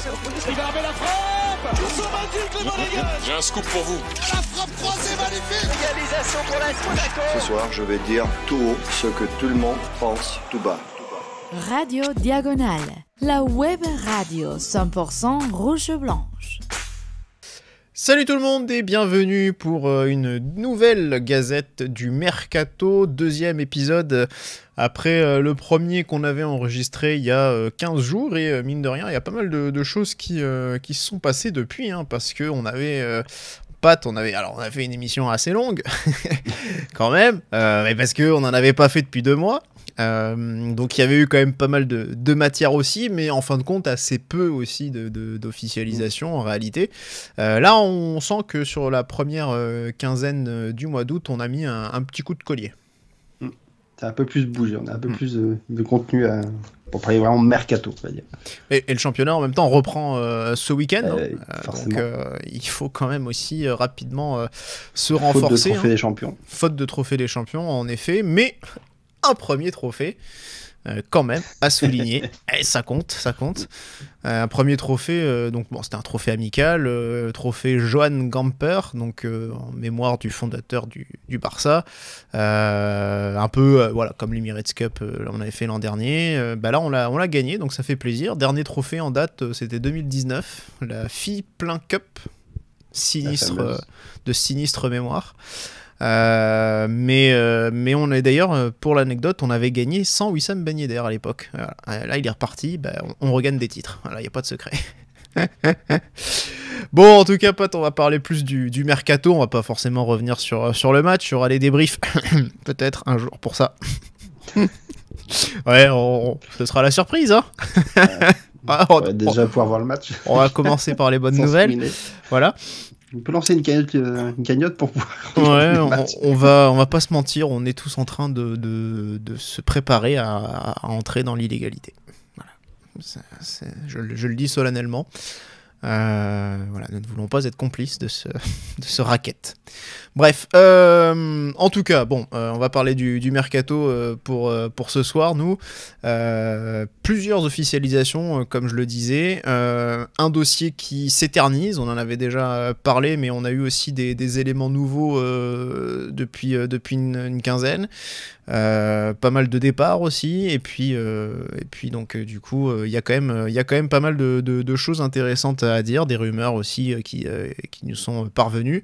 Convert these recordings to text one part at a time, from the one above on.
Il va armer la frappe. J'ai un scoop pour vous. La frappe croisée magnifique. Réalisation pour l'AS Monaco. Ce soir, je vais dire tout haut ce que tout le monde pense tout bas. Radio Diagonale, la web radio 100% rouge-blanche. Salut tout le monde et bienvenue pour une nouvelle gazette du Mercato, deuxième épisode après le premier qu'on avait enregistré il y a 15 jours et mine de rien il y a pas mal de choses qui se sont passées depuis parce qu'on avait... on a fait une émission assez longue quand même, mais parce qu'on n'en avait pas fait depuis 2 mois. Donc il y avait eu quand même pas mal de matière aussi, mais en fin de compte assez peu aussi d'officialisation en réalité. Là on sent que sur la première quinzaine du mois d'août on a mis un petit coup de collier. Ça a un peu plus bougé, on a un peu plus de contenu pour parler vraiment mercato, on va dire. Et le championnat en même temps reprend ce week-end, forcément. donc il faut quand même aussi rapidement se renforcer. Faute de trophée des champions. Faute de trophée des champions en effet, mais un premier trophée quand même à souligner. Et ça compte. Un premier trophée, donc bon, c'était un trophée amical, trophée Johan Gamper, donc en mémoire du fondateur du Barça, un peu voilà comme l'Emirates Cup on avait fait l'an dernier. Là on l'a gagné, donc ça fait plaisir. Dernier trophée en date c'était 2019, la FI Plein Cup, de sinistre mémoire. Mais on est d'ailleurs, pour l'anecdote, on avait gagné sans Wissam Ben Yedder à l'époque. Voilà. Là, il est reparti, on regagne des titres. Voilà, il n'y a pas de secret. Bon, en tout cas, Pat, on va parler plus du mercato. On va pas forcément revenir sur le match. Il y aura les débriefs, peut-être un jour pour ça. Ouais, ce sera la surprise, hein. On va déjà pouvoir voir le match. On va commencer par les bonnes nouvelles. Voilà. On peut lancer une cagnotte pour pouvoir... Ouais, on va pas se mentir, on est tous en train de se préparer à entrer dans l'illégalité. Voilà. Je le dis solennellement. Voilà, nous ne voulons pas être complices de ce racket. Bref, en tout cas, bon, on va parler du mercato pour ce soir, nous. Plusieurs officialisations, comme je le disais. Un dossier qui s'éternise, on en avait déjà parlé, mais on a eu aussi des éléments nouveaux depuis une quinzaine. Pas mal de départs aussi, et puis donc du coup, il y a quand même pas mal de choses intéressantes à dire, des rumeurs aussi qui nous sont parvenues.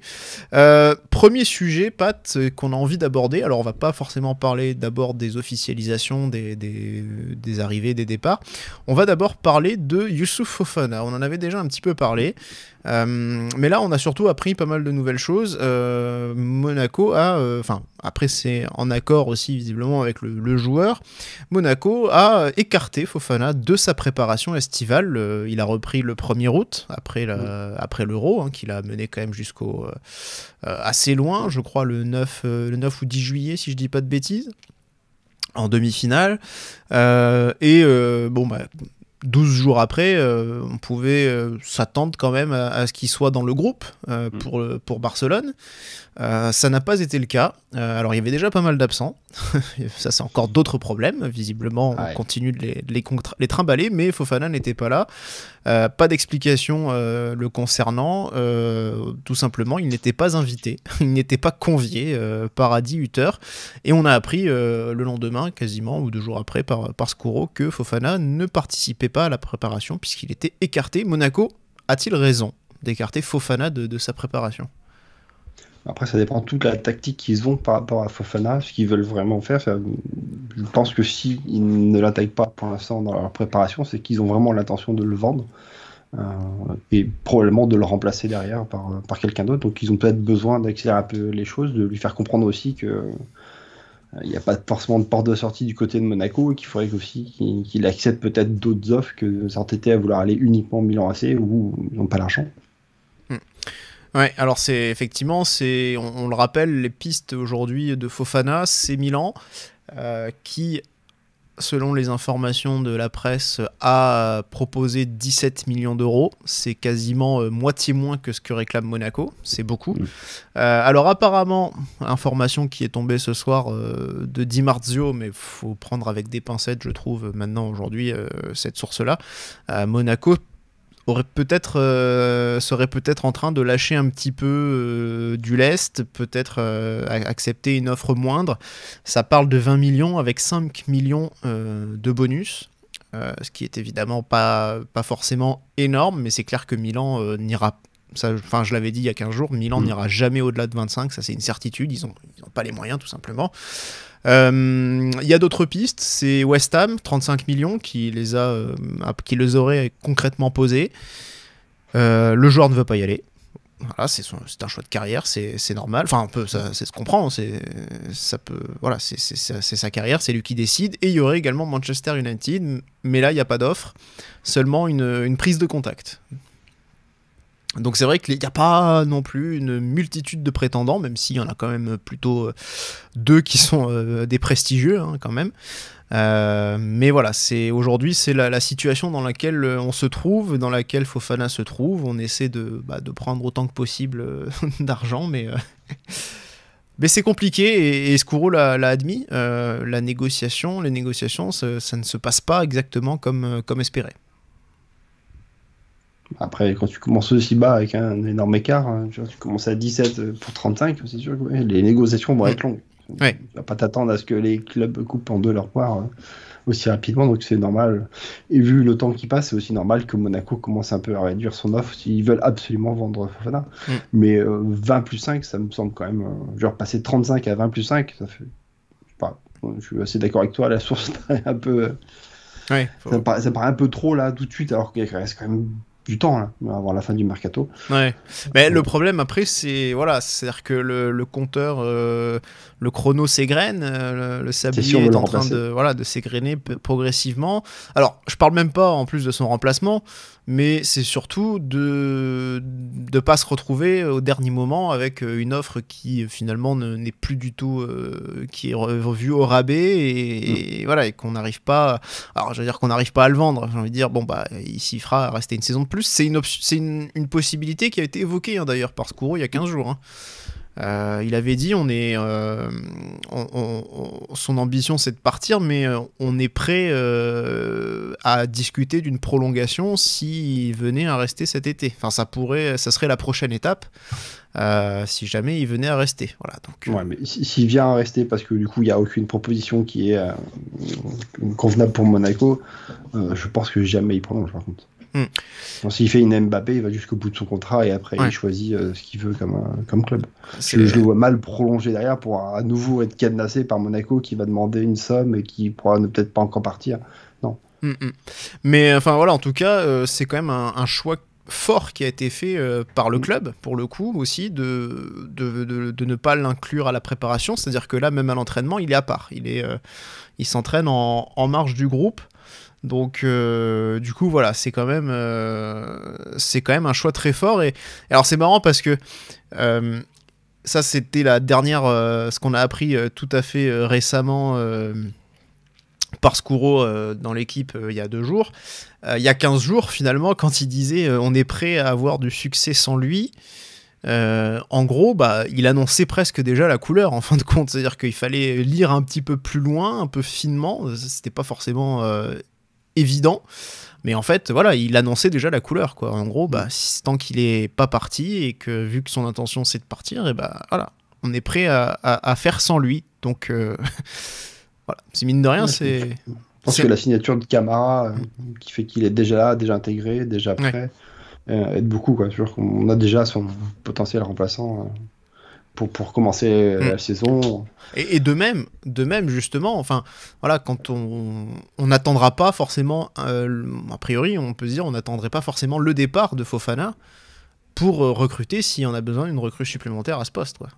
Premier sujet, Pat, qu'on a envie d'aborder. Alors on va pas forcément parler d'abord des officialisations, des arrivées, des départs. On va d'abord parler de Youssouf Fofana. On en avait déjà un petit peu parlé. Mais là on a surtout appris pas mal de nouvelles choses. Monaco a, après c'est en accord aussi visiblement avec le joueur, Monaco a écarté Fofana de sa préparation estivale. Il a repris le 1er août après l'Euro, qu'il a mené quand même jusqu'au assez loin, je crois le 9 ou 10 juillet si je dis pas de bêtises, en demi-finale. 12 jours après, on pouvait s'attendre quand même à ce qu'il soit dans le groupe pour Barcelone. Ça n'a pas été le cas. Alors il y avait déjà pas mal d'absents. Ça c'est encore d'autres problèmes. Visiblement on continue de les trimballer, mais Fofana n'était pas là. Pas d'explication le concernant. Tout simplement il n'était pas invité. Il n'était pas convié par Adi Hutter. Et on a appris le lendemain quasiment, ou 2 jours après par Skoro, que Fofana ne participait pas à la préparation puisqu'il était écarté. Monaco a-t-il raison d'écarter Fofana de sa préparation ? Après, ça dépend de toute la tactique qu'ils ont par rapport à Fofana, ce qu'ils veulent vraiment faire. Je pense que s'ils ne l'attaquent pas pour l'instant dans leur préparation, c'est qu'ils ont vraiment l'intention de le vendre et probablement de le remplacer derrière par quelqu'un d'autre. Donc ils ont peut-être besoin d'accélérer un peu les choses, de lui faire comprendre aussi que il n'y a pas forcément de porte de sortie du côté de Monaco et qu'il faudrait aussi qu'il accepte peut-être d'autres offres que de s'entêter à vouloir aller uniquement au Milan AC où ils n'ont pas l'argent. Ouais, alors c'est effectivement, on le rappelle, les pistes aujourd'hui de Fofana, c'est Milan qui, selon les informations de la presse, a proposé 17 millions d'euros. C'est quasiment moitié moins que ce que réclame Monaco. C'est beaucoup. Alors apparemment, information qui est tombée ce soir de Di Marzio, mais il faut prendre avec des pincettes, je trouve, maintenant, aujourd'hui, cette source-là. Monaco serait peut-être en train de lâcher un petit peu du lest, peut-être accepter une offre moindre. Ça parle de 20 millions avec 5 millions de bonus, ce qui est évidemment pas forcément énorme, mais c'est clair que Milan n'ira. Enfin, je l'avais dit il y a 15 jours, Milan n'ira jamais au-delà de 25, ça c'est une certitude, ils ont pas les moyens tout simplement. Il y a d'autres pistes, c'est West Ham, 35 millions, qui les aurait concrètement posés. Le joueur ne veut pas y aller. Voilà, c'est un choix de carrière, c'est normal. Enfin, un peu, ça se comprend. C'est sa carrière, c'est lui qui décide. Et il y aurait également Manchester United, mais là, il n'y a pas d'offre, seulement une prise de contact. Donc c'est vrai qu'il n'y a pas non plus une multitude de prétendants, même s'il y en a quand même plutôt 2 qui sont des prestigieux quand même. Mais voilà, aujourd'hui c'est la situation dans laquelle on se trouve, dans laquelle Fofana se trouve. On essaie de prendre autant que possible d'argent, mais c'est compliqué, et Skouro l'a admis. Les négociations, ça ne se passe pas exactement comme espéré. Après, quand tu commences aussi bas avec un énorme écart, tu commences à 17 pour 35, c'est sûr que les négociations vont être longues. Ouais. Tu vas pas t'attendre à ce que les clubs coupent en deux leur part aussi rapidement, donc c'est normal. Et vu le temps qui passe, c'est aussi normal que Monaco commence un peu à réduire son offre s'ils veulent absolument vendre Fofana. Mais 20 plus 5, ça me semble quand même... genre passer de 35 à 20 plus 5, ça fait... Je suis assez d'accord avec toi, la source paraît un peu... Ouais, ça paraît un peu trop là tout de suite, alors qu'il reste quand même du temps là, avant la fin du mercato. Ouais. Mais le problème après, c'est-à-dire que le compteur, le chrono s'égrène, le sablier est en train de s'égrener progressivement. Alors, je parle même pas en plus de son remplacement, mais c'est surtout de pas se retrouver au dernier moment avec une offre qui finalement n'est plus du tout, qui est revue au rabais, et voilà, et qu'on n'arrive pas. Alors, je veux dire qu'on n'arrive pas à le vendre. J'ai envie de dire il s'y fera rester une saison de plus. C'est une possibilité qui a été évoquée d'ailleurs par Skouro il y a 15 jours. Il avait dit son ambition c'est de partir, mais on est prêt à discuter d'une prolongation s'il venait à rester cet été. Enfin, ça serait la prochaine étape si jamais il venait à rester. Voilà, donc, ouais, mais s'il vient à rester parce que du coup il n'y a aucune proposition qui est convenable pour Monaco, je pense que jamais il prolonge par contre. Donc, s'il fait une Mbappé, il va jusqu'au bout de son contrat et après il choisit ce qu'il veut comme club. Je le vois mal prolonger derrière pour à nouveau être cadenassé par Monaco qui va demander une somme et qui pourra peut-être pas encore partir. Non. Mais enfin voilà, en tout cas, c'est quand même un choix fort qui a été fait par le club, pour le coup aussi, de ne pas l'inclure à la préparation. C'est-à-dire que là, même à l'entraînement, il est à part. Il s'entraîne en marge du groupe. Donc du coup voilà, c'est quand même un choix très fort, et alors c'est marrant parce que ça c'était la dernière ce qu'on a appris tout à fait récemment par Skouro dans l'équipe il y a 2 jours, il y a 15 jours finalement, quand il disait on est prêt à avoir du succès sans lui. En gros, il annonçait presque déjà la couleur en fin de compte, c'est-à-dire qu'il fallait lire un petit peu plus loin, un peu finement, c'était pas forcément évident, mais en fait voilà, il annonçait déjà la couleur quoi. En gros, tant qu'il est pas parti et que vu que son intention c'est de partir, et voilà, on est prêt à faire sans lui. Donc voilà, c'est mine de rien, c'est. Je pense que la signature de Camara qui fait qu'il est déjà là, déjà intégré, déjà prêt, aide beaucoup quoi. Sûr qu'on a déjà son potentiel remplaçant pour commencer la saison. Et de même justement, enfin voilà, quand on n'attendra pas forcément, a priori on peut se dire on n'attendrait pas forcément le départ de Fofana pour recruter si on a besoin d'une recrue supplémentaire à ce poste quoi.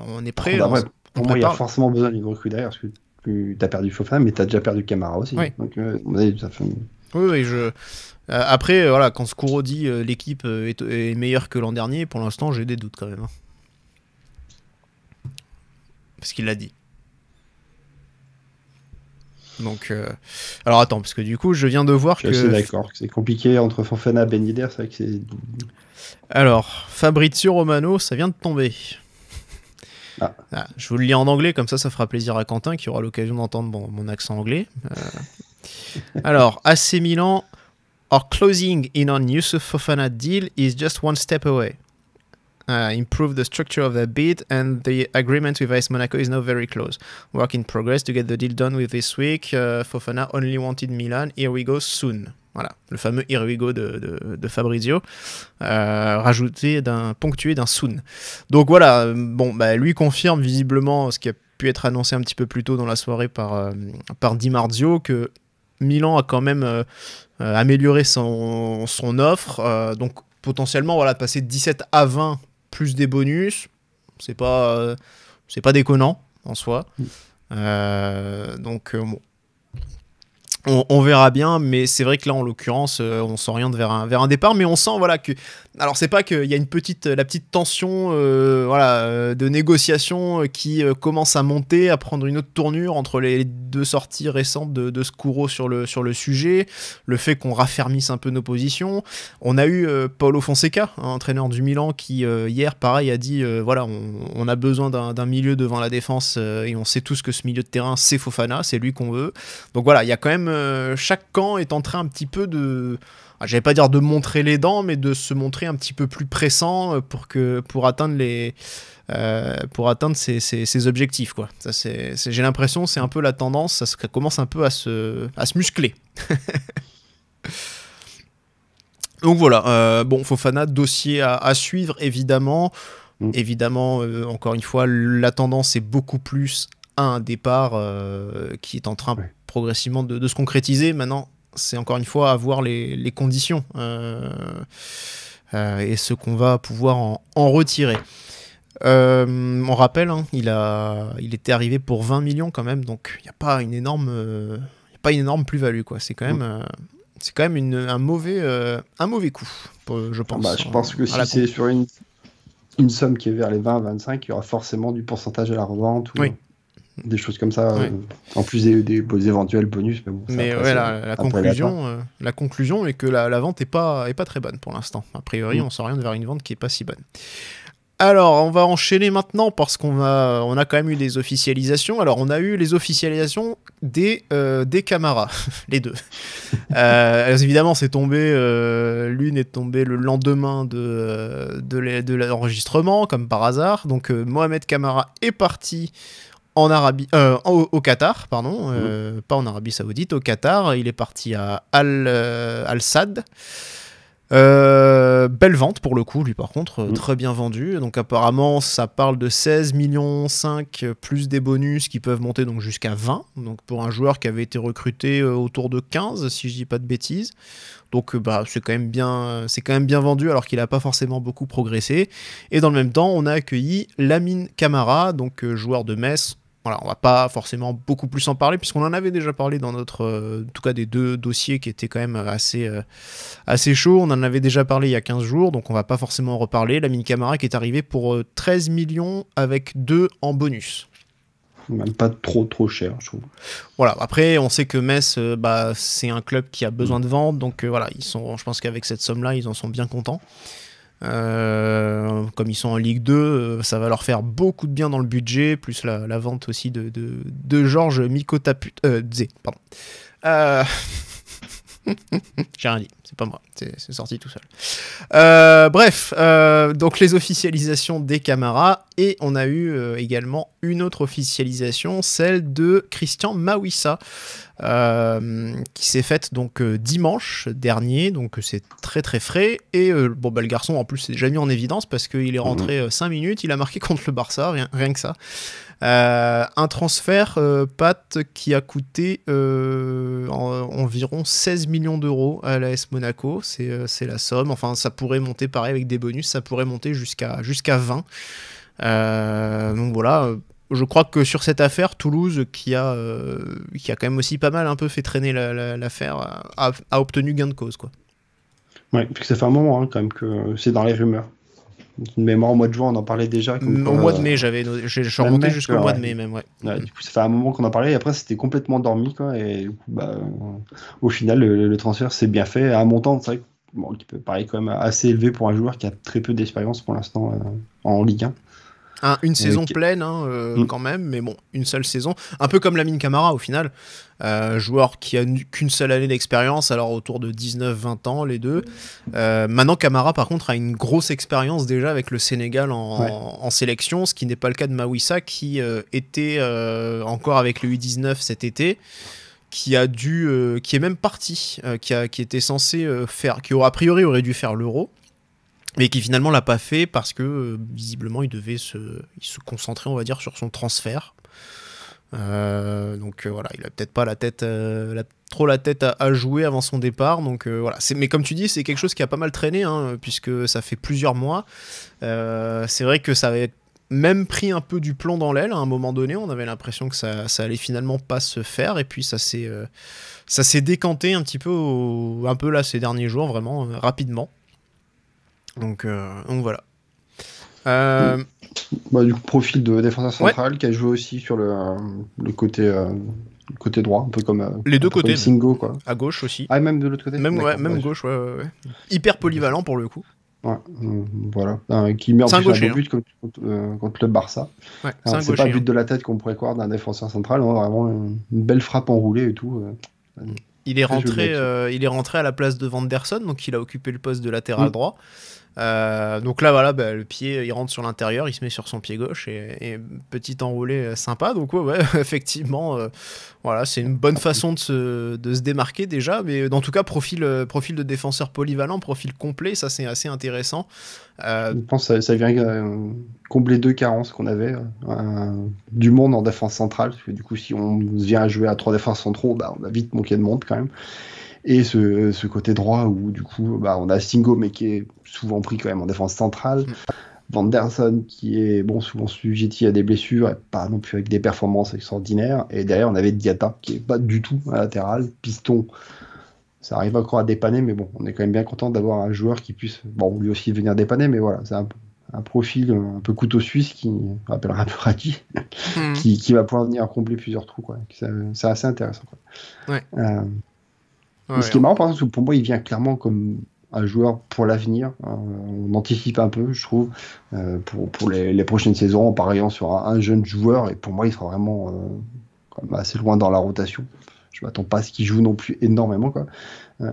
On est prêt. Pour moi il y a forcément besoin d'une recrue derrière, parce que tu as perdu Fofana mais tu as déjà perdu Camara aussi. Donc ça fait... Oui, après voilà, quand Skouro dit l'équipe est meilleure que l'an dernier, pour l'instant j'ai des doutes quand même. Parce qu'il l'a dit. Donc, alors attends, parce que du coup, je viens de voir que... Je suis d'accord, c'est compliqué entre Fofana et Ben Yedder, c'est vrai que c'est... Alors, Fabrizio Romano, ça vient de tomber. Je vous le lis en anglais, comme ça fera plaisir à Quentin, qui aura l'occasion d'entendre mon accent anglais. Alors, AC Milan Our closing in on Youssouf Fofana deal is just one step away. Improve the structure of their bid, and the agreement with AS Monaco is now very close. Work in progress to get the deal done with this week. Fofana only wanted Milan. Here we go soon. Voilà, le fameux Here we go de Fabrizio, ponctué d'un soon. Donc voilà, bon, bah, lui confirme visiblement ce qui a pu être annoncé un petit peu plus tôt dans la soirée par Di Marzio, que Milan a quand même amélioré son offre, donc potentiellement voilà, passer de 17 à 20 plus des bonus, c'est pas déconnant en soi. Donc bon, on verra bien, mais c'est vrai que là en l'occurrence on s'oriente vers un départ, mais on sent voilà que, alors c'est pas qu'il y a la petite tension de négociation qui commence à monter, à prendre une autre tournure entre les deux sorties récentes de Scuro sur le sujet, le fait qu'on raffermisse un peu nos positions. On a eu Paulo Fonseca, entraîneur du Milan, qui hier pareil a dit voilà, on a besoin d'un milieu devant la défense, et on sait tous que ce milieu de terrain c'est Fofana, c'est lui qu'on veut. Donc voilà, il y a quand même chaque camp est en train un petit peu j'allais pas dire de montrer les dents, mais de se montrer un petit peu plus pressant pour atteindre ses objectifs, quoi. Ça, j'ai l'impression, c'est un peu la tendance, ça commence un peu à se muscler. Donc voilà, bon, Fofana, dossier à suivre, évidemment. Évidemment, encore une fois, la tendance est beaucoup plus à un départ qui est en train progressivement de se concrétiser. Maintenant, c'est encore une fois à voir les conditions et ce qu'on va pouvoir en retirer. On rappelle, hein, il était arrivé pour 20 millions quand même, donc il n'y a pas une énorme plus-value, quoi. C'est quand même un mauvais coup, je pense. Je pense que si c'est sur une somme qui est vers les 20-25, il y aura forcément du pourcentage à la revente ou des choses comme ça, en plus des éventuels bonus. Mais bon, la conclusion est que la vente est pas très bonne pour l'instant. A priori, on s'oriente vers une vente qui est pas si bonne. Alors, on va enchaîner maintenant parce qu'on a quand même eu des officialisations. Alors, on a eu les officialisations des Camara, les deux. Évidemment, c'est tombé. L'une est tombée le lendemain de l'enregistrement, comme par hasard. Donc, Mohamed Camara est parti en Arabie, au Qatar, pardon, pas en Arabie Saoudite, au Qatar. Il est parti à Al Sadd. Belle vente pour le coup, lui par contre, très bien vendu. Donc apparemment ça parle de 16,5 millions plus des bonus qui peuvent monter donc jusqu'à 20, donc pour un joueur qui avait été recruté autour de 15 si je dis pas de bêtises. Donc c'est quand même bien vendu alors qu'il n'a pas forcément beaucoup progressé. Et dans le même temps on a accueilli Lamine Camara, donc joueur de Metz. Voilà, on va pas forcément beaucoup plus en parler puisqu'on en avait déjà parlé dans notre, en tout cas des deux dossiers qui étaient quand même assez chauds. On en avait déjà parlé il y a 15 jours, donc on va pas forcément en reparler. Lamine Camara qui est arrivé pour 13 millions avec 2 en bonus. Même pas trop cher, je trouve. Voilà, après on sait que Metz, c'est un club qui a besoin de vendre, donc voilà, je pense qu'avec cette somme-là, ils en sont bien contents. Comme ils sont en Ligue 2, ça va leur faire beaucoup de bien dans le budget, plus la vente aussi de Georges Mikotaput, pardon. J'ai rien dit, c'est pas moi, c'est sorti tout seul. Bref, donc les officialisations des Camara, et on a eu également une autre officialisation, celle de Christian Mawissa, qui s'est faite donc dimanche dernier, donc c'est très très frais, et le garçon en plus s'est déjà mis en évidence parce qu'il est rentré 5 minutes, il a marqué contre le Barça, rien que ça. Un transfert, Pat, qui a coûté environ 16 millions d'euros à l'AS Monaco, c'est la somme. Enfin, ça pourrait monter, pareil, avec des bonus, ça pourrait monter jusqu'à 20. Donc voilà, je crois que sur cette affaire, Toulouse, qui a quand même aussi pas mal un peu fait traîner l'affaire, a obtenu gain de cause, quoi. Ouais, parce que ça fait un moment quand même que c'est dans les rumeurs. Une mémoire au mois de juin, on en parlait déjà. Au mois de mai, je suis remonté jusqu'au mois de mai même. Ouais. Du coup, ça fait un moment qu'on en parlait, et après c'était complètement dormi, quoi. Et du coup, au final, le transfert s'est bien fait à un montant, c'est vrai, qui peut paraître quand même assez élevé pour un joueur qui a très peu d'expérience pour l'instant en Ligue 1. Une saison pleine, quand même, mais bon, une seule saison. Un peu comme Lamine Camara, au final. Joueur qui a qu'une seule année d'expérience, alors autour de 19-20 ans, les deux. Maintenant, Camara, par contre, a une grosse expérience déjà avec le Sénégal en sélection, ce qui n'est pas le cas de Mawissa, qui était encore avec le U19 cet été, qui est même parti, qui était censé qui a priori aurait dû faire l'Euro, mais qui finalement l'a pas fait parce que visiblement il devait se concentrer, on va dire, sur son transfert. Donc voilà, il a peut-être pas trop la tête à jouer avant son départ. Donc voilà, mais comme tu dis, c'est quelque chose qui a pas mal traîné, puisque ça fait plusieurs mois. C'est vrai que ça avait même pris un peu du plomb dans l'aile à un moment donné. On avait l'impression que ça allait finalement pas se faire, et puis ça s'est décanté un petit peu un peu là ces derniers jours, vraiment rapidement. Donc voilà. Du coup, profil de défenseur central qui a joué aussi sur le côté droit, un peu comme les deux côtés, Singo, quoi. À gauche aussi. Ah, même de l'autre côté. Même gauche, ouais. Hyper polyvalent pour le coup. Ouais, voilà. Qui met en plus un but contre le Barça. Ouais, c'est pas but de la tête qu'on pourrait croire d'un défenseur central, vraiment une belle frappe enroulée et tout. Il est rentré à la place de Vanderson, donc il a occupé le poste de latéral droit. Donc là, voilà, le pied, il rentre sur l'intérieur, il se met sur son pied gauche et petit enroulé sympa. Donc ouais, effectivement, voilà, c'est une bonne façon de se démarquer déjà. Mais en tout cas, profil de défenseur polyvalent, profil complet, ça c'est assez intéressant. Je pense que ça vient combler deux carences qu'on avait, du monde en défense centrale, parce que du coup, si on vient à jouer à 3 défenses centraux, on a vite manqué de monde quand même. Et ce côté droit où du coup on a Singo, mais qui est souvent pris quand même en défense centrale. Vanderson qui est souvent sujetti à des blessures et pas non plus avec des performances extraordinaires. Et derrière on avait Diatta qui est pas du tout à latéral. Piston, ça arrive encore à dépanner, mais on est quand même bien content d'avoir un joueur qui puisse lui aussi venir dépanner, mais voilà, c'est un profil un peu couteau suisse qui rappellera un peu Raki, qui va pouvoir venir combler plusieurs trous, quoi. C'est assez intéressant, quoi. Ouais. Ce qui est marrant, par exemple, pour moi, il vient clairement comme un joueur pour l'avenir. On anticipe un peu, je trouve, pour les prochaines saisons, en pariant sur un jeune joueur. Et pour moi, il sera vraiment quand même assez loin dans la rotation. Je ne m'attends pas à ce qu'il joue non plus énormément, quoi.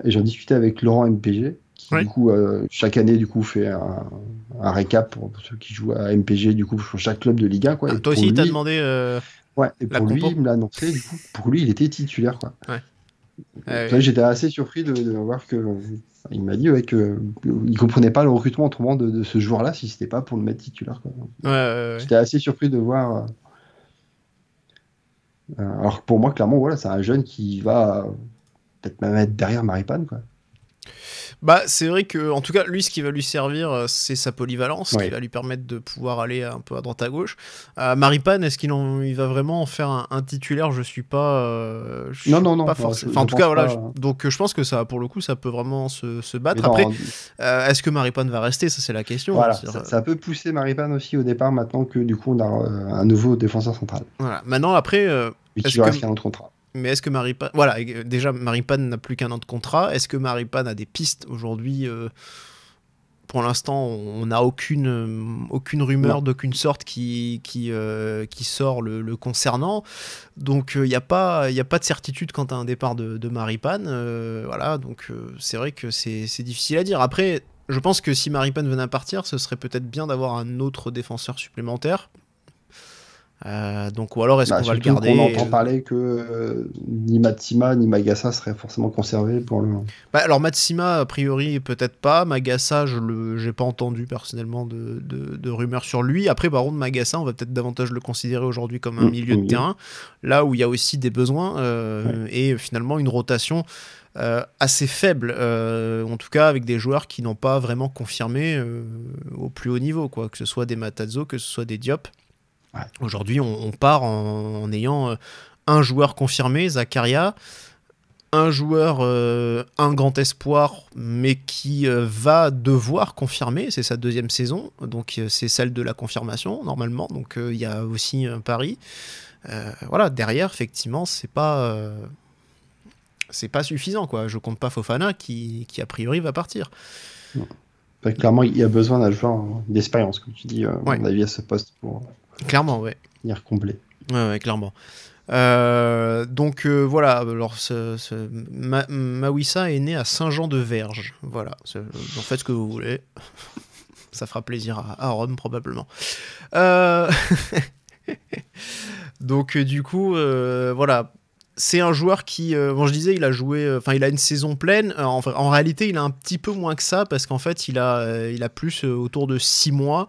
Et j'en discutais avec Laurent MPG, qui du coup, chaque année, du coup, fait un récap pour ceux qui jouent à MPG, du coup, sur chaque club de Ligue 1, quoi. Toi aussi, il t'a demandé. Ouais, et pour lui, il me l'a annoncé, du coup, pour lui, il était titulaire, quoi. Ouais. J'étais assez surpris de voir que il m'a dit que il comprenait pas le recrutement autrement de ce joueur-là si c'était pas pour le mettre titulaire, quoi. J'étais assez surpris de voir. Alors que pour moi, clairement, voilà, c'est un jeune qui va peut-être même être derrière Maripane, quoi. C'est vrai que, en tout cas, lui, ce qui va lui servir, c'est sa polyvalence, qui va lui permettre de pouvoir aller un peu à droite à gauche. Maripane, est-ce qu'il va vraiment en faire un titulaire? Je suis pas. Non. Pas forcément. En tout cas, voilà. Donc, je pense que ça, pour le coup, ça peut vraiment se battre. Après, est-ce que Maripane va rester? Ça, c'est la question. Voilà, ça peut pousser Maripane aussi au départ, maintenant que du coup, on a un nouveau défenseur central. Voilà. Maintenant, après. Qui reste qu'un autre contrat. Mais est-ce que Maripane... Voilà, déjà, Maripane n'a plus qu'un an de contrat. Est-ce que Maripane a des pistes aujourd'hui? Pour l'instant, on n'a aucune rumeur d'aucune sorte qui sort le concernant. Donc, il n'y a pas de certitude quant à un départ de Maripane. Voilà, donc c'est vrai que c'est difficile à dire. Après, je pense que si Maripane venait à partir, ce serait peut-être bien d'avoir un autre défenseur supplémentaire. Donc, ou alors est-ce qu'on va le garder? On entend parler que ni Matsima ni Magassa seraient forcément conservés pour le. Alors Matsima a priori peut-être pas. Magassa, j'ai pas entendu personnellement de rumeurs sur lui. Après, par contre, Magassa, on va peut-être davantage le considérer aujourd'hui comme un milieu de terrain, là où il y a aussi des besoins et finalement une rotation assez faible, en tout cas avec des joueurs qui n'ont pas vraiment confirmé au plus haut niveau, quoi, que ce soit des Matarazzo, que ce soit des Diop. Aujourd'hui, on part en ayant un joueur confirmé, Zakaria, un joueur, un grand espoir, mais qui va devoir confirmer, c'est sa 2e saison, donc c'est celle de la confirmation, normalement, donc il y a aussi un pari. Voilà, derrière, effectivement, c'est pas suffisant, quoi. Je compte pas Fofana, qui a priori va partir. Clairement, il y a besoin d'un joueur d'expérience, comme tu dis, à mon avis, à ce poste pour clairement, ouais. venir combler. Ouais, clairement. Donc voilà, alors Mawissa est né à Saint-Jean-de-Verge. Voilà, en faites ce que vous voulez. Ça fera plaisir à Rome, probablement. Donc du coup, voilà. C'est un joueur qui, je disais, il a joué, il a une saison pleine. En réalité, il a un petit peu moins que ça parce qu'en fait, il a plus autour de 6 mois.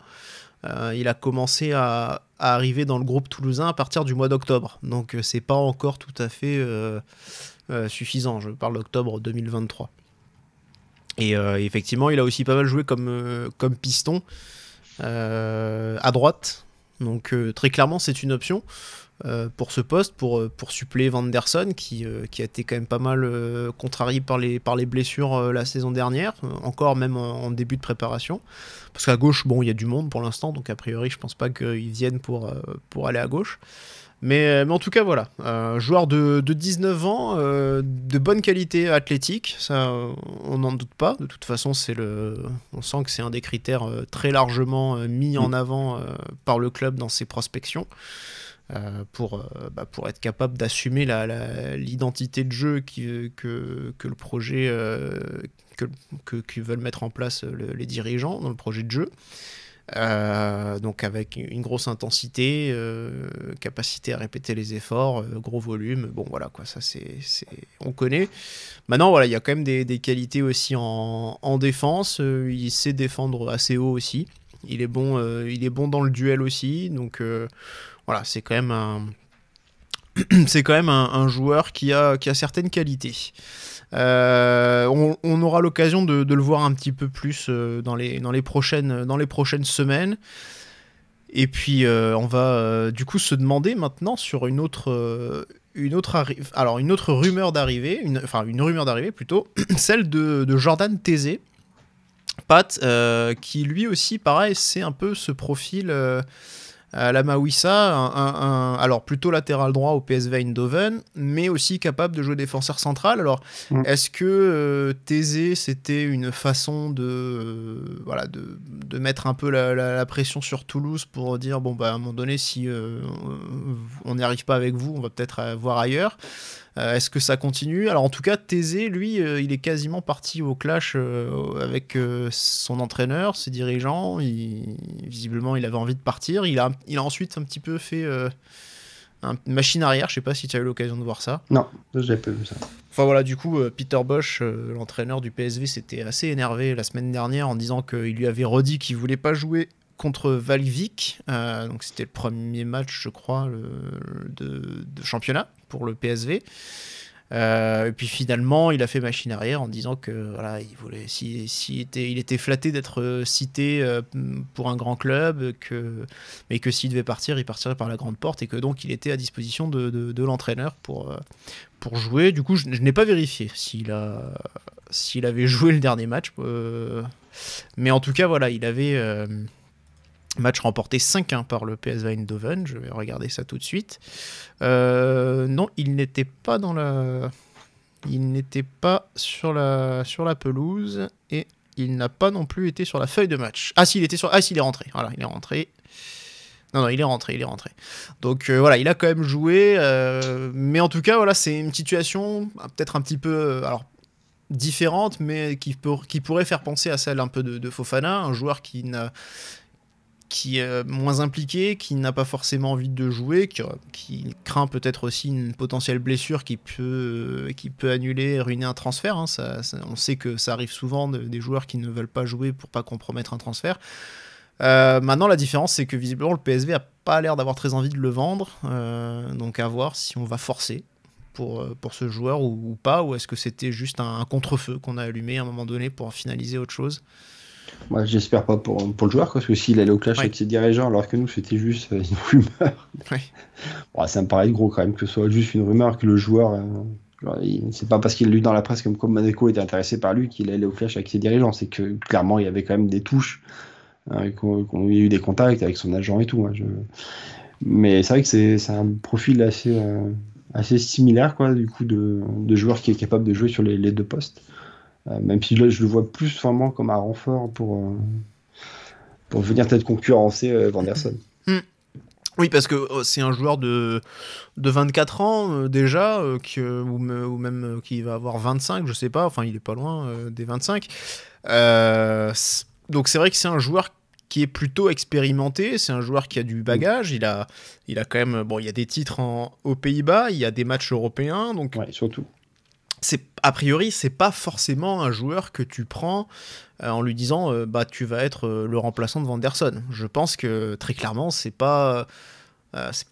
Il a commencé à arriver dans le groupe toulousain à partir du mois d'octobre. Donc, c'est pas encore tout à fait suffisant. Je parle d'octobre 2023. Et effectivement, il a aussi pas mal joué comme piston à droite. Donc, très clairement, c'est une option. Pour ce poste, pour suppléer Vanderson qui a été quand même pas mal contrarié par les blessures la saison dernière, encore même en début de préparation, parce qu'à gauche, bon, il y a du monde pour l'instant, donc a priori je pense pas qu'ils viennent pour aller à gauche, mais en tout cas voilà, joueur de 19 ans, de bonne qualité athlétique, ça on n'en doute pas, de toute façon on sent que c'est un des critères très largement mis en avant par le club dans ses prospections. Pour être capable d'assumer l'identité de jeu que le projet que veulent mettre en place les dirigeants dans le projet de jeu. Donc avec une grosse intensité, capacité à répéter les efforts, gros volume, bon voilà quoi, ça on connaît. Maintenant voilà, il y a quand même des qualités aussi en défense, il sait défendre assez haut aussi, il est bon dans le duel aussi, donc voilà, c'est quand même un joueur qui a certaines qualités. On aura l'occasion de le voir un petit peu plus dans les prochaines semaines. Et puis on va du coup se demander maintenant sur une autre rumeur d'arrivée, une rumeur d'arrivée plutôt, celle de Jordan Tézé, Pat, qui lui aussi pareil, c'est un peu ce profil la Mawissa, alors plutôt latéral droit au PSV Eindhoven, mais aussi capable de jouer défenseur central. Alors, est-ce que Tézé, c'était une façon de mettre un peu la pression sur Toulouse pour dire, bon, à un moment donné, si on n'y arrive pas avec vous, on va peut-être voir ailleurs. Est-ce que ça continue? Alors en tout cas, Tézé, lui, il est quasiment parti au clash avec son entraîneur, ses dirigeants. Visiblement, il avait envie de partir. Il a ensuite un petit peu fait une machine arrière. Je sais pas si tu as eu l'occasion de voir ça. Non, j'ai pas vu ça. Enfin voilà, du coup, Peter Bosz, l'entraîneur du PSV, s'était assez énervé la semaine dernière en disant qu'il lui avait redit qu'il voulait pas jouer contre Valvik, donc c'était le premier match, je crois, de championnat pour le PSV. Et puis finalement, il a fait machine arrière en disant que voilà, il était flatté d'être cité pour un grand club, mais que s'il devait partir, il partirait par la grande porte, et que donc il était à disposition de l'entraîneur pour jouer. Du coup, je n'ai pas vérifié s'il avait joué le dernier match, mais en tout cas, voilà, il avait match remporté 5-1 par le PSV Eindhoven. Je vais regarder ça tout de suite. Non, il n'était pas sur la pelouse, et il n'a pas non plus été sur la feuille de match. Ah si, il est rentré. Voilà, il est rentré. Non, il est rentré. Donc voilà, il a quand même joué, mais en tout cas, voilà, c'est une situation peut-être un petit peu différente, mais qui pourrait faire penser à celle un peu de Fofana, un joueur qui est moins impliqué, qui n'a pas forcément envie de jouer, qui craint peut-être aussi une potentielle blessure qui peut annuler, ruiner un transfert. Hein. On sait que ça arrive souvent des joueurs qui ne veulent pas jouer pour pas compromettre un transfert. Maintenant, la différence, c'est que visiblement, le PSV a pas l'air d'avoir très envie de le vendre. Donc à voir si on va forcer pour ce joueur ou pas, ou est-ce que c'était juste un contre-feu qu'on a allumé à un moment donné pour finaliser autre chose. Moi, j'espère pas pour le joueur, parce que s'il allait au clash avec ses dirigeants, alors que nous, c'était juste une rumeur. Bon, ça me paraît gros quand même que ce soit juste une rumeur, que le joueur. C'est pas parce qu'il a lu dans la presse comme Monaco était intéressé par lui qu'il allait au clash avec ses dirigeants. C'est que clairement, il y avait quand même des touches, qu'on a eu des contacts avec son agent et tout. Hein, mais c'est vrai que c'est un profil assez similaire, quoi, du coup, de joueur qui est capable de jouer sur les deux postes. Même si là, je le vois plus vraiment comme un renfort pour venir peut-être concurrencer Vanderson. Oui, parce que c'est un joueur de 24 ans déjà, ou même qui va avoir 25, je sais pas, enfin il est pas loin des 25. Donc c'est vrai que c'est un joueur qui est plutôt expérimenté, c'est un joueur qui a du bagage, il a quand même, bon, il y a des titres aux Pays-Bas, il y a des matchs européens, donc ouais, surtout. A priori, c'est pas forcément un joueur que tu prends en lui disant tu vas être le remplaçant de Vanderson. Je pense que très clairement, c'est pas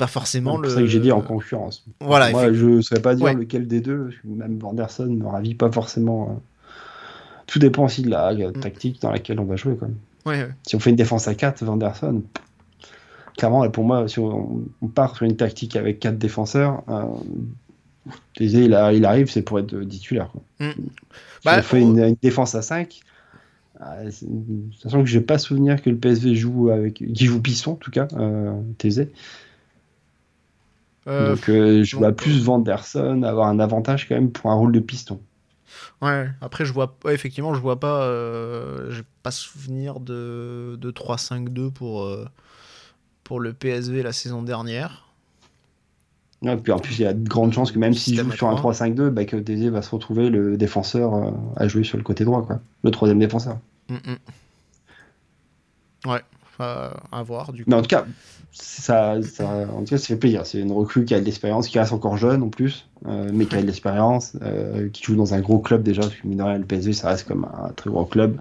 forcément c'est ça que j'ai dit en concurrence. Voilà, moi, je ne saurais pas dire lequel des deux, parce que même Vanderson ne ravit pas forcément. Tout dépend aussi de la tactique dans laquelle on va jouer. Quand même. Ouais. Si on fait une défense à 4, Vanderson, clairement, pour moi, si on part sur une tactique avec 4 défenseurs, il arrive, c'est pour être titulaire. Quoi. Si on fait une défense à 5, sachant que je n'ai pas souvenir que le PSV qui joue piston, en tout cas, Thésée. Donc je vois plus Vanderson avoir un avantage quand même pour un rôle de piston. Ouais, après effectivement je vois pas, j'ai pas souvenir de 3-5-2 pour le PSV la saison dernière. Ouais, puis en plus il y a de grandes chances que même s'il joue sur un 3-5-2, que Thésée va se retrouver le défenseur à jouer sur le côté droit, quoi. Le troisième défenseur. Ouais, à voir du coup. Mais en tout cas, ça fait plaisir. C'est une recrue qui a de l'expérience, qui reste encore jeune en plus, mais qui a de l'expérience, qui joue dans un gros club déjà, parce que mine de rien, le PSV ça reste comme un très gros club,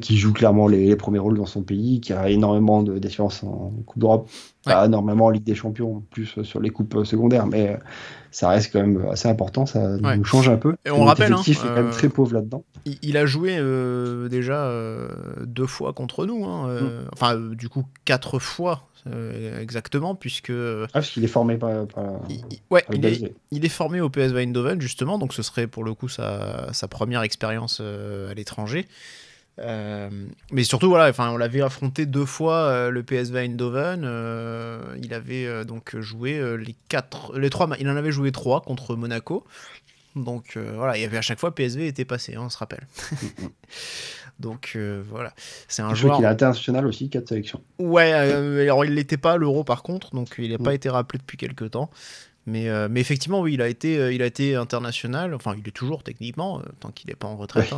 qui joue clairement les premiers rôles dans son pays, qui a énormément d'expérience en Coupe d'Europe, pas énormément en Ligue des Champions, plus sur les coupes secondaires, mais ça reste quand même assez important, ça nous change un peu. Et on rappelle, l'effectif est quand même très pauvre là-dedans. Il a joué déjà 2 fois contre nous, enfin du coup 4 fois exactement, puisque parce qu'il est formé par il est formé au PSV Eindhoven justement, donc ce serait pour le coup sa première expérience à l'étranger. Mais surtout voilà, on l'avait affronté 2 fois le PSV Eindhoven, il avait donc joué les 3, il en avait joué 3 contre Monaco, donc voilà, il y avait à chaque fois PSV était passé, on se rappelle. Donc voilà, c'est un joueur qui est international aussi, 4 sélections. Ouais, alors il l'était pas à l'Euro par contre, donc il n'a pas été rappelé depuis quelques temps. Mais effectivement, oui, il a été international. Enfin, il est toujours techniquement, tant qu'il n'est pas en retraite.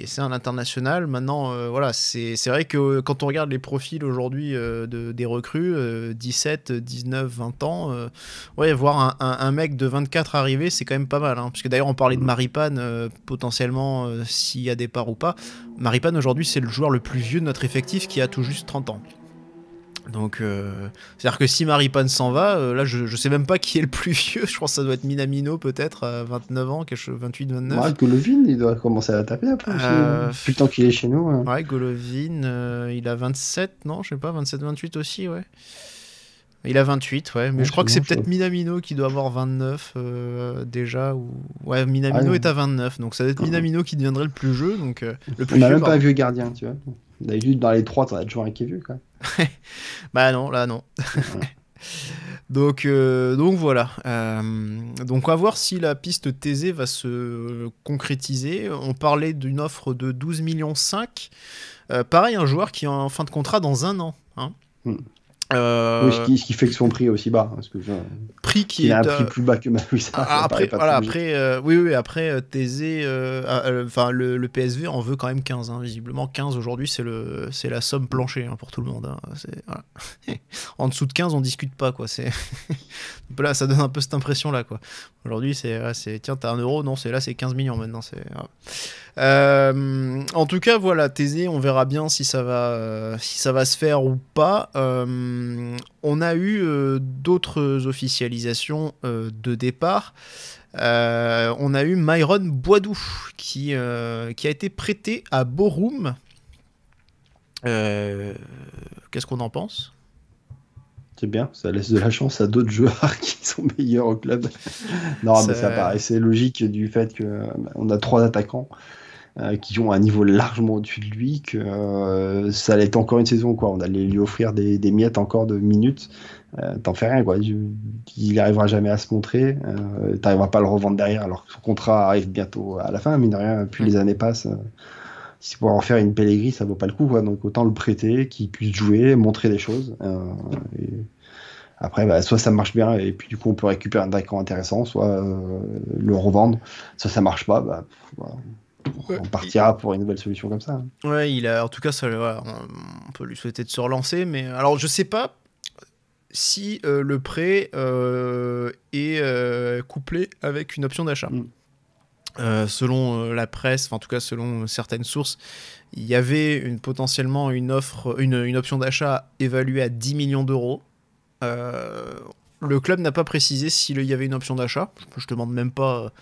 C'est un international. Maintenant, voilà, c'est vrai que quand on regarde les profils aujourd'hui des recrues, 17, 19, 20 ans, voir un mec de 24 arriver, c'est quand même pas mal. Parce que d'ailleurs, on parlait de Maripane, potentiellement, s'il y a départ ou pas. Maripane, aujourd'hui, c'est le joueur le plus vieux de notre effectif qui a tout juste 30 ans. Donc, c'est-à-dire que si Maripane s'en va, là, je sais même pas qui est le plus vieux. Je pense que ça doit être Minamino, peut-être, à 29 ans, 28, 29. Ouais, Golovin, il doit commencer à taper après aussi. Depuis le temps qu'il est chez nous. Ouais, Golovin, il a 27, non, je sais pas, 27, 28 aussi, ouais. Il a 28, ouais, mais je crois que c'est peut-être Minamino qui doit avoir 29 déjà. Ouais, Minamino est à 29, donc ça doit être Minamino qui deviendrait le plus vieux. Donc, le plus on n'a même pas un vieux gardien, tu vois. D'habitude, dans les 3, t'en as toujours un qui est vieux, quoi. Bah non, là non. donc voilà. Donc on va voir si la piste Thésée va se concrétiser. On parlait d'une offre de 12,5 millions. Pareil, un joueur qui est en fin de contrat dans 1 an. Oui, ce qui fait que son prix est aussi bas. Parce que, prix qui est un prix plus bas que Malouissa. Après, Thésée, le PSV en veut quand même 15. Visiblement, 15 aujourd'hui, c'est la somme plancher pour tout le monde. Voilà. En dessous de 15, on discute pas, quoi. Là, ça donne un peu cette impression-là, quoi. Aujourd'hui, tiens, t'as 1 euro, non, c'est 15 millions maintenant. En tout cas, voilà, Thésée, on verra bien si ça va se faire ou pas. On a eu d'autres officialisations de départ. On a eu Myron Boadou qui a été prêté à Bochum. Qu'est-ce qu'on en pense ? C'est bien, ça laisse de la chance à d'autres joueurs qui sont meilleurs au club. Non, mais ça paraissait logique du fait qu'on a 3 attaquants. qui ont un niveau largement au-dessus de lui, que ça allait être encore une saison, quoi. On allait lui offrir des miettes encore de minutes. T'en fais rien, quoi. Il n'arrivera jamais à se montrer. T'arriveras pas à le revendre derrière, alors que son contrat arrive bientôt à la fin, mine de rien. Plus les années passent. Si pour en faire une Pellegrini, ça vaut pas le coup, quoi. Donc autant le prêter, qu'il puisse jouer, montrer des choses. Et après, soit ça marche bien et puis du coup on peut récupérer un attaquant intéressant, soit le revendre. Soit ça marche pas, voilà. On partira pour une nouvelle solution comme ça. Ouais, en tout cas, voilà, on peut lui souhaiter de se relancer, mais alors je sais pas si le prêt est couplé avec une option d'achat. Selon la presse, en tout cas selon certaines sources, il y avait potentiellement une option d'achat évaluée à 10 millions d'euros. Le club n'a pas précisé s'il y avait une option d'achat. Je demande même pas,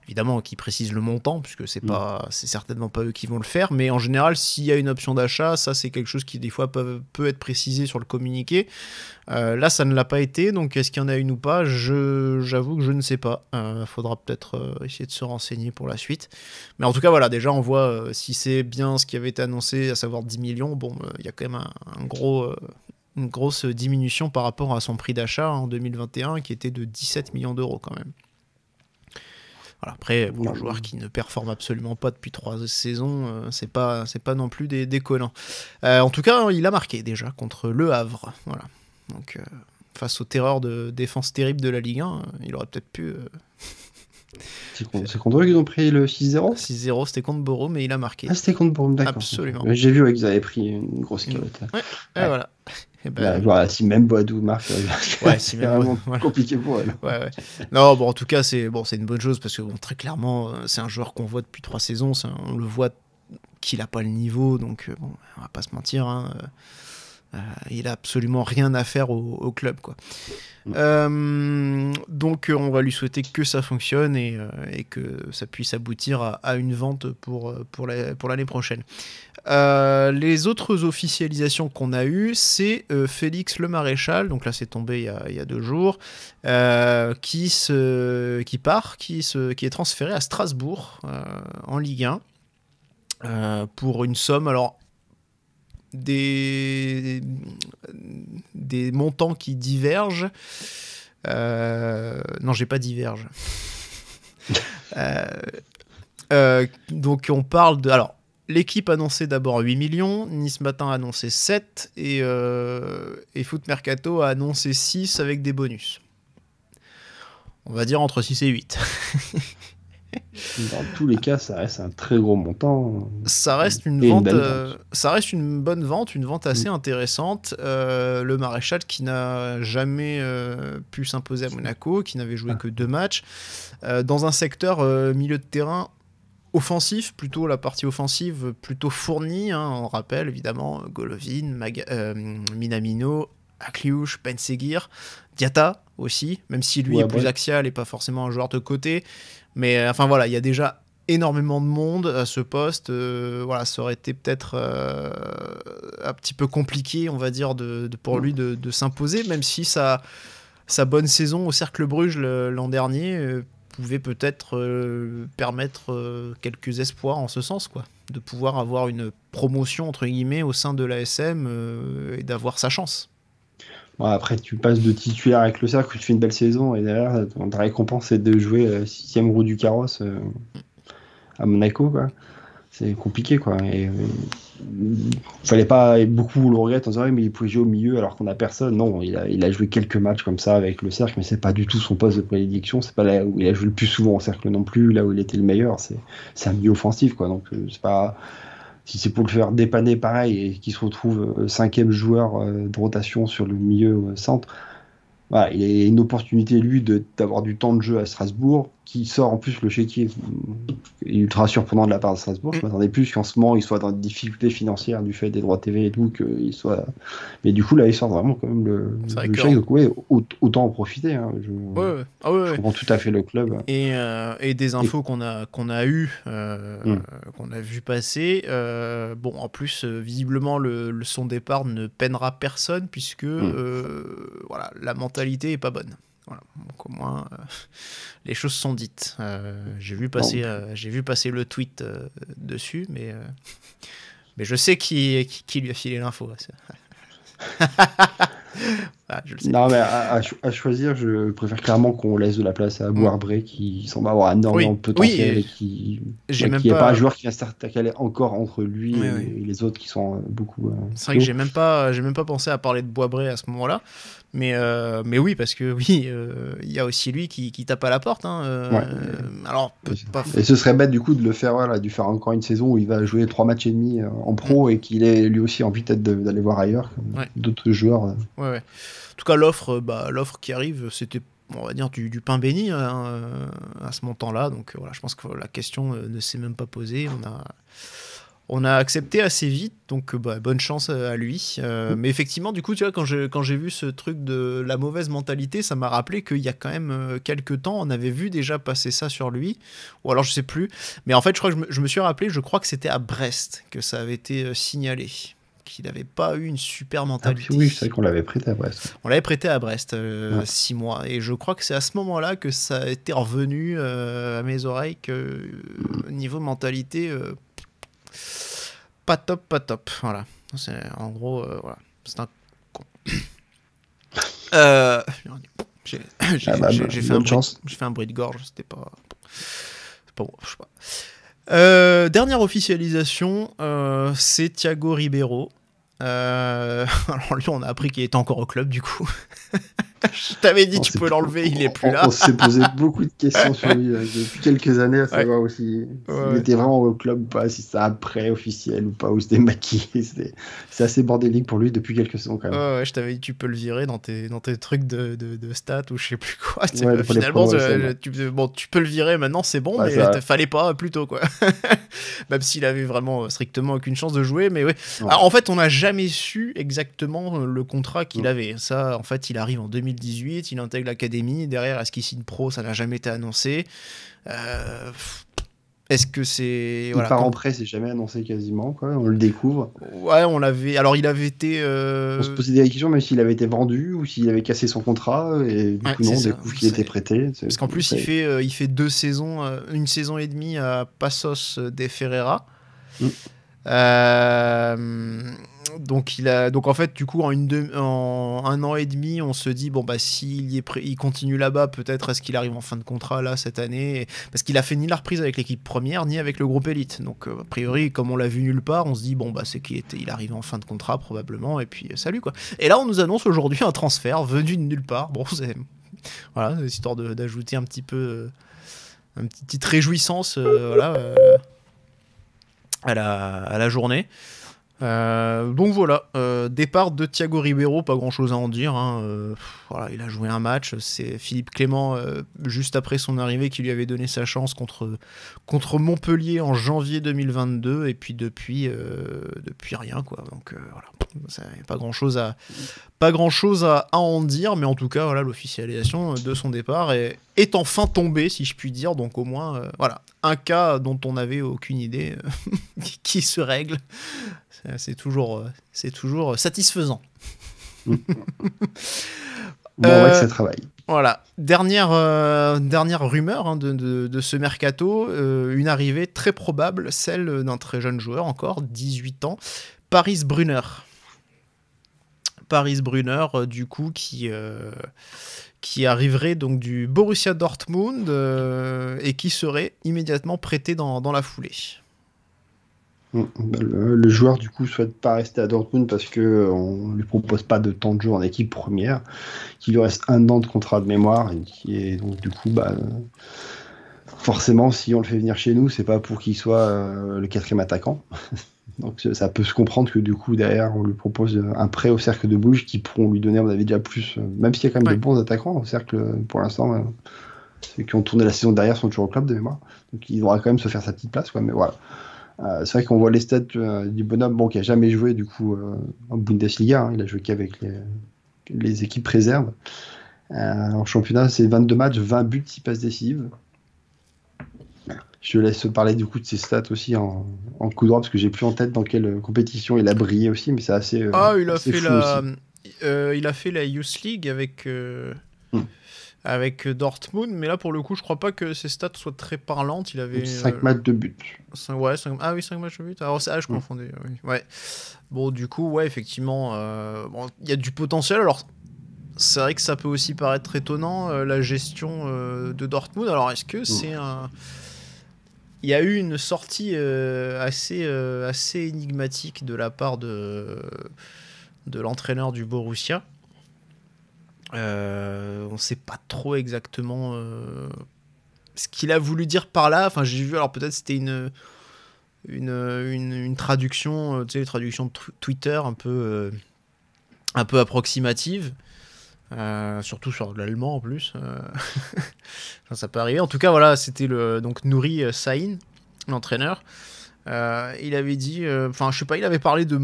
évidemment, qu'ils précisent le montant, puisque c'est certainement pas eux qui vont le faire. Mais en général, s'il y a une option d'achat, ça c'est quelque chose qui des fois peut être précisé sur le communiqué. Là, ça ne l'a pas été. Donc, est-ce qu'il y en a une ou pas ? J'avoue que je ne sais pas. Faudra peut-être essayer de se renseigner pour la suite. Mais en tout cas, voilà, déjà, on voit si c'est bien ce qui avait été annoncé, à savoir 10 millions. Bon, il y a quand même une grosse diminution par rapport à son prix d'achat en 2021 qui était de 17 millions d'euros quand même. Voilà, après, pour un joueur qui ne performe absolument pas depuis 3 saisons, c'est pas non plus déconnant. En tout cas, il a marqué déjà contre Le Havre. Voilà. Donc, face aux terreurs de défense terribles de la Ligue 1, il aurait peut-être pu... C'est contre eux qu'ils ont pris le 6-0 ? 6-0, c'était contre Boro, mais il a marqué. Ah, c'était contre Boro, d'accord. Absolument. J'ai vu qu'ils avaient pris une grosse calotte. Ouais. Voilà. Et voilà, si même Boadou marque, c'est vraiment compliqué pour elle. Ouais. Non, bon, en tout cas, c'est une bonne chose parce que très clairement, c'est un joueur qu'on voit depuis 3 saisons. On le voit qu'il n'a pas le niveau, donc on va pas se mentir. Hein, il a absolument rien à faire au club, quoi. Donc on va lui souhaiter que ça fonctionne et que ça puisse aboutir à une vente pour l'année prochaine. Les autres officialisations qu'on a eues, c'est Félix Le Maréchal, donc là c'est tombé il y a 2 jours, qui est transféré à Strasbourg en Ligue 1 pour une somme, alors des montants qui divergent. Non, j'ai pas diverge. Donc on parle de... Alors, l'équipe annonçait d'abord 8 millions, Nice Matin a annoncé 7 et Foot Mercato a annoncé 6 avec des bonus. On va dire entre 6 et 8. Dans tous les cas, ça reste un très gros montant. Ça reste une vente. Ça reste une bonne vente, une vente assez intéressante. Le Maréchal qui n'a jamais pu s'imposer à Monaco, qui n'avait joué que 2 matchs, dans un secteur milieu de terrain offensif, plutôt la partie offensive plutôt fournie. Hein, on rappelle évidemment Golovin, Minamino, Akliouche, Ben Seguir, Diatta aussi, même si lui est plus axial et pas forcément un joueur de côté. Mais enfin voilà, il y a déjà énormément de monde à ce poste. Voilà, ça aurait été peut-être un petit peu compliqué, on va dire, pour lui de s'imposer, même si sa bonne saison au Cercle Bruges l'an dernier pouvait peut-être permettre quelques espoirs en ce sens, quoi, de pouvoir avoir une promotion entre guillemets au sein de l'ASM et d'avoir sa chance. Bon, après, tu passes de titulaire avec le Cercle, tu fais une belle saison et derrière, ta récompense c'est de jouer 6e roue du carrosse à Monaco, quoi. C'est compliqué, quoi. Et fallait pas beaucoup le regretter en disant mais il pouvait jouer au milieu alors qu'on a personne. Non, il a joué quelques matchs comme ça avec le Cercle, mais c'est pas du tout son poste de prédilection. C'est pas là où il a joué le plus souvent au Cercle non plus, là où il était le meilleur. C'est un milieu offensif, quoi. Donc c'est pas... Si c'est pour le faire dépanner pareil et qu'il se retrouve 5e joueur de rotation sur le milieu centre, voilà, il a une opportunité lui d'avoir du temps de jeu à Strasbourg, qui sort en plus le chéquier ultra surprenant de la part de Strasbourg. Je m'attendais plus qu'en ce moment il soit dans des difficultés financières du fait des droits TV et tout, qu'il soit... Mais du coup là il sort vraiment quand même le chèque, donc ouais, autant en profiter, hein. Je comprends tout à fait le club. Et des infos qu'on a eues, qu'on a vu passer, bon en plus visiblement son départ ne peinera personne puisque voilà, la mentalité est pas bonne. Voilà. Donc au moins, les choses sont dites. J'ai vu passer le tweet dessus, mais je sais qui lui a filé l'info. Je le sais. Non, mais à choisir, je préfère clairement qu'on laisse de la place à Boisbré, qui semble avoir énormément de potentiel et qui n'est pas un joueur qui vient s'attaquer encore entre lui et les autres qui sont beaucoup. C'est vrai que j'ai même pas pensé à parler de Boisbré à ce moment-là, mais oui, parce que il y a aussi lui qui tape à la porte. Alors, et ce serait bête du coup de le faire, de faire encore une saison où il va jouer 3 matchs et demi en pro et qu'il ait lui aussi envie peut-être d'aller voir ailleurs, comme d'autres joueurs. Ouais. En tout cas, l'offre qui arrive, c'était, on va dire, du pain béni à ce montant-là. Donc voilà, je pense que la question ne s'est même pas posée. On a accepté assez vite, donc bonne chance à lui. Mais effectivement, du coup, tu vois, quand j'ai vu ce truc de la mauvaise mentalité, ça m'a rappelé qu'il y a quand même quelques temps, on avait vu déjà passer ça sur lui. Ou alors, je sais plus. Mais en fait, je crois que je me suis rappelé, je crois que c'était à Brest que ça avait été signalé. Qu'il n'avait pas eu une super mentalité. Oui, c'est vrai qu'on l'avait prêté à Brest. On l'avait prêté à Brest 6 mois. Et je crois que c'est à ce moment-là que ça a été revenu à mes oreilles que niveau mentalité, pas top. Voilà. En gros, voilà. C'est un con. J'ai fait un bruit de gorge. C'était pas... C'est pas bon, je sais pas. Dernière officialisation, c'est Thiago Ribeiro. Alors lui, on a appris qu'il était encore au club, du coup. Je t'avais dit, tu peux l'enlever, il est plus là. On s'est posé beaucoup de questions sur lui depuis quelques années, à savoir aussi s'il était vraiment au club ou pas, si c'était un prêt officiel ou pas, ou c'était maquillé. C'est assez bordélique pour lui depuis quelques saisons quand même. Ouais, je t'avais dit, tu peux le virer dans tes trucs de stats ou je sais plus quoi. Finalement, tu peux le virer maintenant, c'est bon, mais fallait pas plus tôt, quoi. Même s'il avait vraiment strictement aucune chance de jouer, mais ouais. Alors, en fait, on n'a jamais su exactement le contrat qu'il avait. Ça, en fait, il arrive en 2018, il intègre l'académie. Derrière, est-ce qu'il signe pro? Ça n'a jamais été annoncé. Est-ce que c'est... Il part en prêt, c'est jamais annoncé quasiment, quoi. On le découvre. Ouais, on l'avait... Alors, il avait été... On se posait des questions, même s'il avait été vendu ou s'il avait cassé son contrat. Et du coup, non, on découvre qu'il était prêté. Parce qu'en plus, il fait 2 saisons, 1 saison et demie à Paços de Ferreira. Donc en fait, du coup, en 1 an et demi, on se dit bon bah s'il il continue là-bas, peut-être est-ce qu'il arrive en fin de contrat là cette année, parce qu'il a fait ni la reprise avec l'équipe première ni avec le groupe élite. Donc a priori, comme on l'a vu nulle part, on se dit bon bah c'est il arrive en fin de contrat probablement et puis salut quoi. Et là, on nous annonce aujourd'hui un transfert venu de nulle part. Bon, c'est voilà, histoire d'ajouter un petit peu une petite réjouissance à la journée. Donc voilà, départ de Thiago Ribeiro, pas grand chose à en dire, voilà, il a joué un match, c'est Philippe Clément juste après son arrivée qui lui avait donné sa chance contre Montpellier en janvier 2022 et puis depuis rien quoi. Donc voilà, pas grand chose à en dire, mais en tout cas voilà, l'officialisation de son départ est enfin tombée si je puis dire, donc au moins voilà, un cas dont on n'avait aucune idée qui se règle. C'est toujours satisfaisant. Bon, ouais, ça travaille. Voilà. Dernière rumeur de ce mercato, une arrivée très probable, celle d'un très jeune joueur encore, 18 ans, Paris Brunner. Du coup, qui arriverait donc du Borussia Dortmund et qui serait immédiatement prêté dans la foulée. Le joueur du coup souhaite pas rester à Dortmund parce que on lui propose pas de temps de jeu en équipe première, qu'il lui reste 1 an de contrat de mémoire et qui est donc du coup forcément si on le fait venir chez nous c'est pas pour qu'il soit le 4e attaquant. Donc ça peut se comprendre que du coup derrière on lui propose un prêt au Cercle de Bruges qui pourront lui donner on avait déjà plus, même s'il y a quand même de bons attaquants au Cercle pour l'instant, ceux qui ont tourné la saison derrière sont toujours au club de mémoire, donc il devra quand même se faire sa petite place quoi, mais voilà. C'est vrai qu'on voit les stats du bonhomme qui a jamais joué du coup en Bundesliga, il a joué qu'avec les équipes réserves. En championnat, c'est 22 matchs, 20 buts, 6 passes décisives. Je laisse parler du coup de ses stats aussi en coup droit parce que j'ai plus en tête dans quelle compétition il a brillé aussi, mais c'est assez. Il a fait la Youth League avec avec Dortmund, mais là pour le coup je crois pas que ses stats soient très parlantes. Il avait 5 matchs de but. 5 matchs de but. Alors je confondais. Oui. Ouais. Bon du coup ouais effectivement il y a du potentiel. Alors c'est vrai que ça peut aussi paraître étonnant la gestion de Dortmund. Alors est-ce que c'est un... Il y a eu une sortie assez énigmatique de la part de l'entraîneur du Borussia. On sait pas trop exactement ce qu'il a voulu dire par là. Enfin, j'ai vu, alors peut-être c'était une traduction, tu sais, les traductions de Twitter un peu approximative, surtout sur l'allemand en plus. Ça peut arriver. En tout cas, voilà, c'était donc Nouri Sahin, l'entraîneur. Il avait dit, enfin, je sais pas, il avait parlé de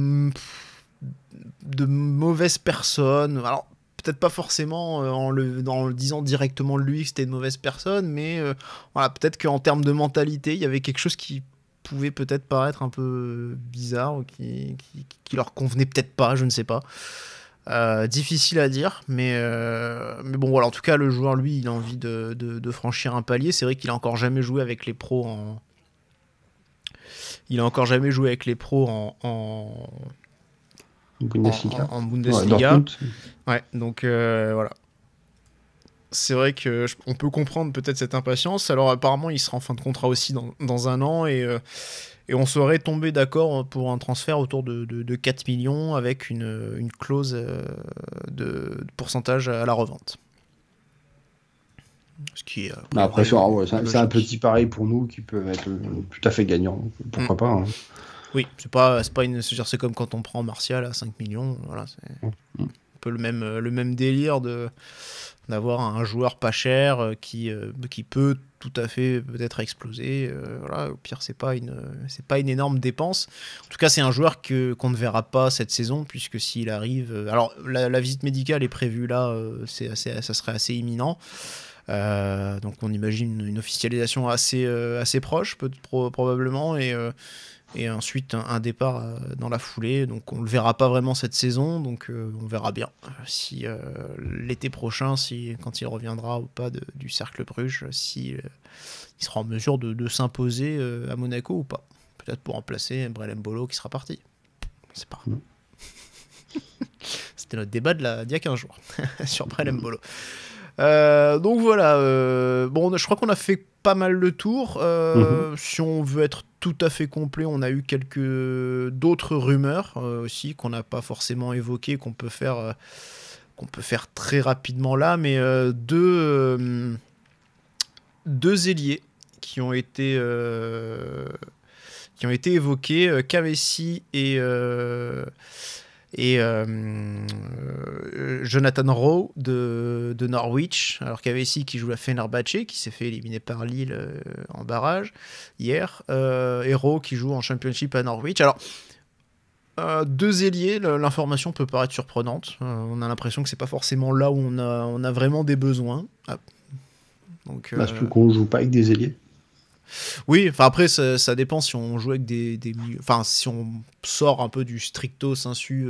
mauvaises personnes. Alors peut-être pas forcément en le disant directement lui que c'était une mauvaise personne, mais voilà, peut-être qu'en termes de mentalité, il y avait quelque chose qui pouvait peut-être paraître un peu bizarre ou qui leur convenait peut-être pas, je ne sais pas. Difficile à dire, mais bon voilà, en tout cas le joueur lui il a envie de franchir un palier. C'est vrai qu'il a encore jamais joué avec les pros en Bundesliga. En Bundesliga. Ouais, ouais, donc voilà. C'est vrai que on peut comprendre peut-être cette impatience. Alors apparemment il sera en fin de contrat aussi dans un an et on serait tombé d'accord pour un transfert autour de 4 millions avec une clause de pourcentage à la revente. Ce qui est après, c'est un petit pari pour nous qui peut être tout à fait gagnant. Pourquoi pas hein. Oui, c'est c'est comme quand on prend Martial à 5 millions. Voilà, c'est un peu le même délire d'avoir un joueur pas cher qui peut tout à fait peut-être exploser. Voilà, au pire, c'est pas une énorme dépense. En tout cas, c'est un joueur qu'on ne verra pas cette saison, puisque s'il arrive... alors, la visite médicale est prévue là, ça serait assez imminent. Donc, on imagine une officialisation assez proche, probablement, et ensuite un départ dans la foulée. Donc on le verra pas vraiment cette saison, donc on verra bien si l'été prochain, quand il reviendra ou pas du Cercle Bruges, il sera en mesure de s'imposer à Monaco ou pas. Peut-être pour remplacer Brel Mbolo qui sera parti. On sait pas. C'était notre débat d'il y a 15 jours sur Brel Mbolo. Donc voilà, bon, je crois qu'on a fait pas mal le tour. Si on veut être tout à fait complet, on a eu d'autres rumeurs aussi qu'on n'a pas forcément évoquées, qu'on peut faire très rapidement là, mais deux ailiers qui ont été évoqués, Kavesi et Jonathan Rowe de Norwich. Alors Kavesi qui joue à Fenerbahçe, qui s'est fait éliminer par Lille en barrage hier, et Rowe qui joue en Championship à Norwich. Alors deux ailiers, l'information peut paraître surprenante. On a l'impression que c'est pas forcément là où on a vraiment des besoins. Donc parce qu'on joue pas avec des ailiers. Oui, enfin après ça dépend si on joue avec des milieux, enfin si on sort un peu du stricto sensu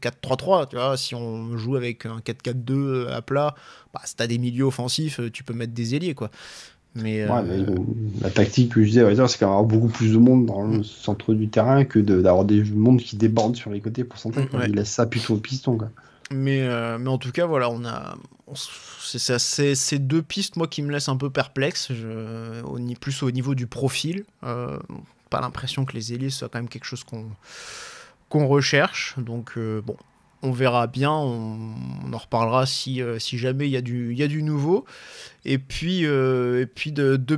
4-3-3, tu vois, si on joue avec un 4-4-2 à plat, si t'as des milieux offensifs, tu peux mettre des ailiers quoi. Mais la tactique que je disais, c'est qu'il y aura beaucoup plus de monde dans le centre du terrain que d'avoir des monde qui débordent sur les côtés pour centrer. Ils laissent ça plutôt au piston quoi. Mais en tout cas voilà, c'est ces deux pistes moi qui me laissent un peu perplexe, plus au niveau du profil. Pas l'impression que les ailiers soient quand même quelque chose qu'on recherche, donc bon, on verra bien, on en reparlera si jamais il y a du nouveau. Et puis deux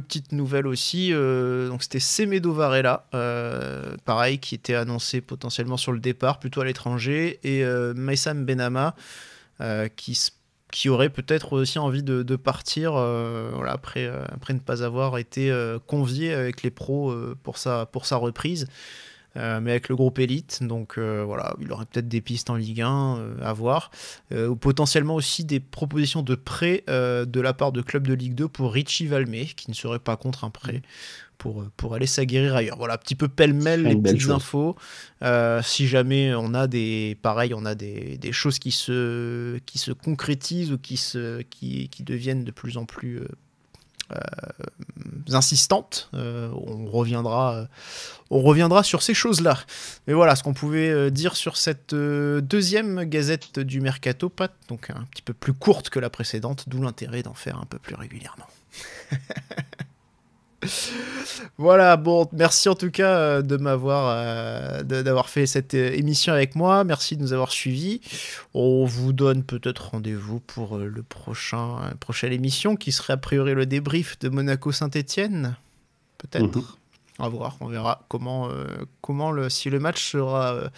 petites nouvelles aussi, donc c'était Semedo Varela, pareil, qui était annoncé potentiellement sur le départ, plutôt à l'étranger, et Maïsam Benama, qui aurait peut-être aussi envie de partir voilà, après ne pas avoir été convié avec les pros pour sa reprise. Mais avec le groupe élite, donc voilà, il aurait peut-être des pistes en Ligue 1 à voir, ou potentiellement aussi des propositions de prêt de la part de clubs de Ligue 2 pour Richie Valmé, qui ne serait pas contre un prêt pour aller s'aguerrir ailleurs. Voilà, un petit peu pêle-mêle les petites infos. Si jamais on a des choses qui se concrétisent ou qui deviennent de plus en plus insistantes, on reviendra sur ces choses-là. Mais voilà ce qu'on pouvait dire sur cette deuxième gazette du Mercato, Pat, donc un petit peu plus courte que la précédente, d'où l'intérêt d'en faire un peu plus régulièrement. Voilà, bon, merci en tout cas d'avoir fait cette émission avec moi. Merci de nous avoir suivis. On vous donne peut-être rendez-vous pour la prochaine émission qui serait a priori le débrief de Monaco-Saint-Etienne. Peut-être. On va voir, on verra si le match sera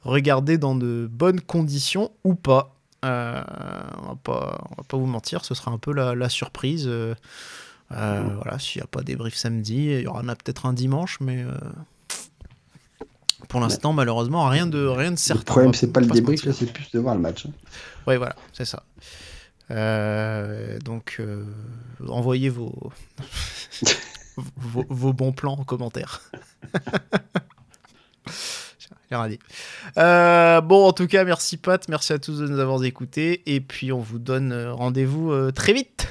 regardé dans de bonnes conditions ou pas. On va pas vous mentir, ce sera un peu la surprise. Voilà, s'il n'y a pas débrief samedi, il y aura peut-être un dimanche, mais pour l'instant, malheureusement, rien de certain. Le problème, c'est pas le débrief, là, c'est plus de voir le match. Oui, voilà, c'est ça. Donc, envoyez vos bons plans en commentaire. J'ai rien dit. Bon, en tout cas, merci Pat, merci à tous de nous avoir écoutés, et puis on vous donne rendez-vous très vite.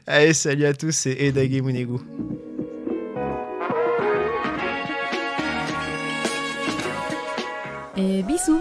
Allez, salut à tous et Edage Munegu. Et bisous.